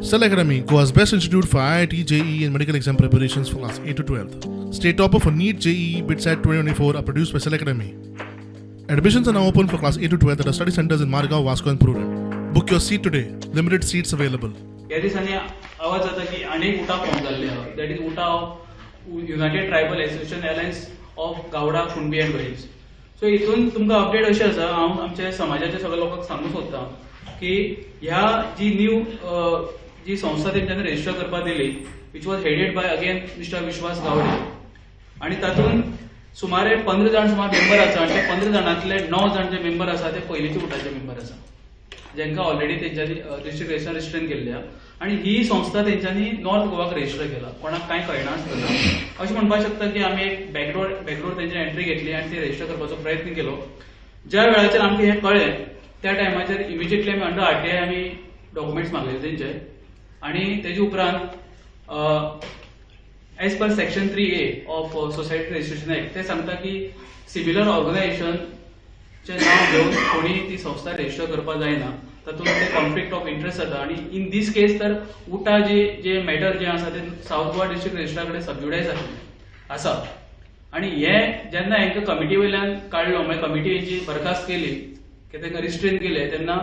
Cell Academy, Goa's best institute for IIT, JEE and medical exam preparations for class 8 to 12th. State topper for NEET, JEE, BITSAT 2024 are produced by Cell Academy. Admissions are now open for class 8 to 12th at our study centers in Margao, Vasco and Purun. Book your seat today. Limited seats available. ह्या दिसांनी आवाज जाता की अनेक उठा form जाल्ले आहा. That is उठा of United tribal association alliance of गावडा कुणबी अँड वरीज. सो हितून तुमकां अपडेट अशें आसा, हांव आमच्या समाजाच्या सगळ्या लोकांक सांगूंक सोदतां की ह्या जी न्यू जी संस्था तेंच्यांनी रजिस्टर करपाक दिली, which was headed by again mister Vishwas Gawade, आणि तातूंत सुमारे 15 जाण सुमार मेंबर आसा, आणि ते 15 जाणांतले 9 जाण जे मेंबर आसा ते पयलींचे उठाचे मेंबर आसा, जेंकां ऑलरेडी तेंच्यांनी डिस्ट्रिक्ट रजिस्टर रिस्ट्रेन केल्ल्या. आणि ही संस्था तेंच्यांनी नॉर्थ गोवाक रजिस्टर केला, कोणाक कांय कळनासतना. अशें म्हणपाक शकता की आमी एक बॅकडोर तेंची एंट्री घेतली आनी ती रजिस्टर करपाचो प्रयत्न केलो. ज्या वेळाचेर आमकां हें कळ्ळें त्या टायमाचेर इमिजिएटली आमी अंडर आरटीआय आमी डॉक्युमेंट्स मागले तेंचे, आणि तेजे उपरांत as per section 3A of society registration act ते सांगता की सिमिलर ऑर्गनायझेशनचे नांव घेवन कोणी ती संस्था रजिस्टर करपाक जायना, तातूंत ते कॉन्फ्लिक्ट ऑफ इंटरेस्ट जाता. आणि इन दीस केस तर उटा जे मॅटर जे आसा ते साऊथ गोवा डिस्ट्रिक्ट रजिस्ट्रा कडेन सबज्युडायज आसा. आणि हे जेन्ना हांकां कमिटी वयल्यान काडलो, म्हणजे कमिटी हेची बरखास्त केली, की तांकां रिस्ट्रेन केले, तेन्ना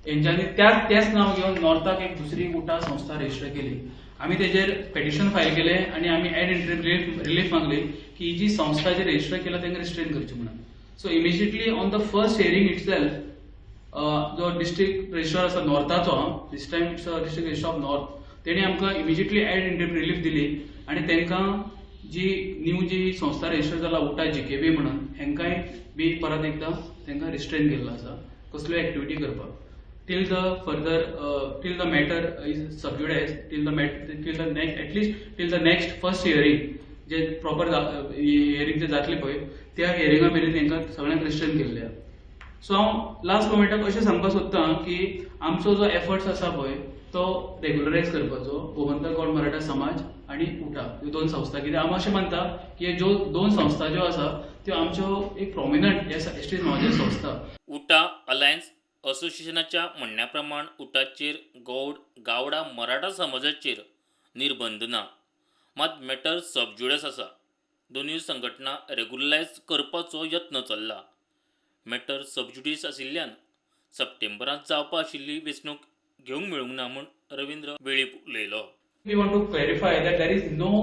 हेंच्यांनी तेच नांव घेवन नॉर्थाक एक दुसरी उटा संस्था रजिस्टर केली. आमी तेजेर पेटिशन फायल केले आणि आमी एड इंटरीम रिलीफ मागली की ही जी संस्था जी रजिस्टर केला तांकां रिस्ट्रेन करची म्हणून. So immediately on the first hearing itself जो डिस्ट्रिक्ट रजिस्ट्रार आसा नॉर्थाचो, this time it's district registrar of north, तेणी आमकां इमिजिएटली एड इंटरीम रिलीफ दिली आणि तांकां जी न्यू जी संस्था रजिस्टर जाला उटा GKB म्हणून, हेंकांय बी परत एकदां तांकां रिस्ट्रेन केल्लो आसा कसल्यो एक्टिविटी करपाक. till the matter is subjudice, at least till the next first hearing, जे प्रॉपर हियरिंग जे जातले पळय त्या हियरिंगा मेरेन तांकां सगळ्यांक रिस्ट्रेन केल्ले. सो हांव लास्ट मोमेंटाक अशें सांगपाक सोदतां की आमचो जो एफर्ट्स आसा पळय तो रेग्युलरायज करपाचो गोमंतक गौड मराठा समाज आणि उठा ह्यो दोन संस्था. कित्याक हांव अशें मानता की ह्यो ज्यो दोन संस्था ज्यो आसा त्यो आमच्यो एक प्रॉमिनंट एसटी समाजाच्यो संस्था. उटा अलायन्स असोसिएशनाच्या म्हणण्याप्रमाण उटाचेर गौड गावडा मराठा समाजाचेर निर्बंध ना, मात मॅटर सबज्युडस आसा. दोनूय संघटना रेग्युलरायज करपाचो यत्न चल्ला. मॅटर सबज्युडीस आशिल्ल्यान सप्टेंबरांत जावपा आशिल्ली वेंचणूक घेवंक मेळूंक ना म्हूण रवींद्र वेळीप उलयलो. We want to clarify that there is no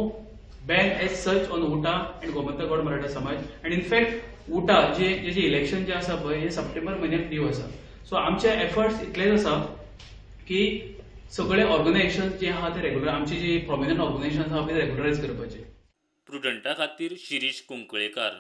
ban as such on UTA and Gomantak Gaud Maratha समाज. And in fact UTA जे इलेक्शन जे आसा पळय हे सप्टेंबर म्हयन्याक ड्यू आसा. सो आमचे एफर्ट्स इतलेच आसा की सगळे ऑर्गनायझेशन जे आहा ते रेग्युलर, आमची जी प्रॉमिनंट ऑर्गनायझेशन आहा ते रेग्युलरायज करपाचे. प्रुडंटा खातीर शिरीष कुंकळेकार.